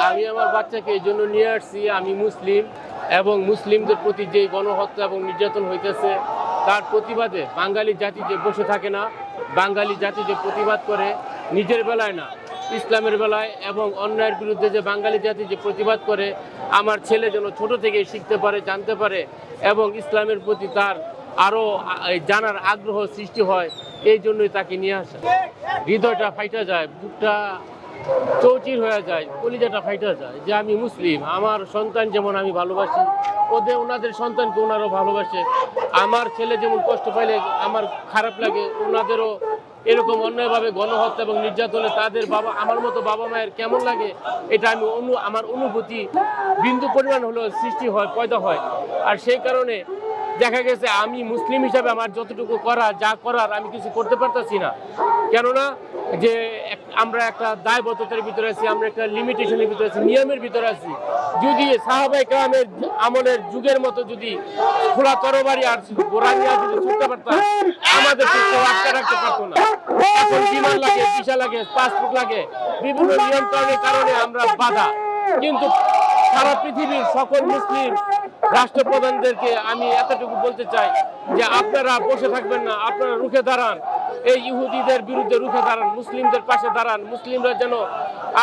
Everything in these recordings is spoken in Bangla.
আমি আমার বাচ্চাকে এই জন্য নিয়ে আসছি, আমি মুসলিম এবং মুসলিমদের প্রতি যে গণহত্যা এবং নির্যাতন হইতেছে তার প্রতিবাদে বাঙালি জাতি যে বসে থাকে না, বাঙালি জাতি যে প্রতিবাদ করে নিজের বেলায় না, ইসলামের বেলায় এবং অন্যায়ের বিরুদ্ধে যে বাঙালি জাতি যে প্রতিবাদ করে, আমার ছেলে যেন ছোট থেকেই শিখতে পারে, জানতে পারে এবং ইসলামের প্রতি তার আরও জানার আগ্রহ সৃষ্টি হয়, এই জন্যই তাকে নিয়ে আসা। হৃদয়টা ফাইটা যায়, বুকটা চৌচির হয়ে যায়, কলিজাটা ফাইটা যায় যে আমি মুসলিম, আমার সন্তান যেমন আমি ভালোবাসি, ওনাদের সন্তানকে ওনারাও ভালোবাসে। আমার ছেলে যেমন কষ্ট পাইলে আমার খারাপ লাগে, ওনাদেরও এরকম অন্যায়ভাবে গণহত্যা এবং নির্যাতনে তাদের বাবা, আমার মতো বাবা মায়ের কেমন লাগে, এটা আমি আমার অনুভূতি বিন্দু পরিমাণ হলেও সৃষ্টি হয়, পয়দা হয়। আর সেই কারণে দেখা গেছে আমি মুসলিম হিসাবে আমার যতটুকু যা করার আমি কিছু করতে পারতেছি না। কেননা যে আমরা একটা দায়বদ্ধতার ভিতরে আছি, আমরা একটা লিমিটেশনের ভিতরে আছি, নিয়মের ভিতরে আছি। যদি সাহাবায়ে কেরামের আমলের যুগের মতো যদি খোলা তরবারি আর গোড়া নিয়ে যদি ছুটতে পারতাম, আমাদের কেউ আটকে রাখতে পারতো না। এখন বিমান লাগে, ভিসা লাগে, পাসপোর্ট লাগে, বিভিন্ন নিয়ন্ত্রণের কারণে আমরা বাধা। কিন্তু সারা পৃথিবীর সকল মুসলিম রাষ্ট্রপ্রধানদেরকে আমি এতটুকু বলতে চাই যে আপনারা বসে থাকবেন না, আপনারা রুখে দাঁড়ান, এই ইহুদিদের বিরুদ্ধে রুখে দাঁড়ান, মুসলিমদের পাশে দাঁড়ান, মুসলিমরা যেন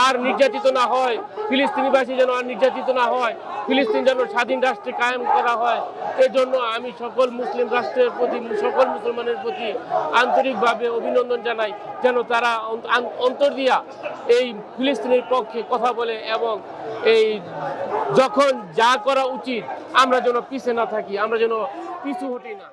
আর নির্যাতিত না হয়, ফিলিস্তিনিবাসী যেন আর নির্যাতিত না হয়, ফিলিস্তিন যেন স্বাধীন রাষ্ট্রে কায়েম করা হয়। এজন্য আমি সকল মুসলিম রাষ্ট্রের প্রতি, সকল মুসলমানের প্রতি আন্তরিকভাবে অভিনন্দন জানাই, যেন তারা অন্তর দিয়া এই ফিলিস্তিনের পক্ষে কথা বলে এবং এই যখন যা করা উচিত আমরা যেন পিছে না থাকি, আমরা যেন পিছু হটি না।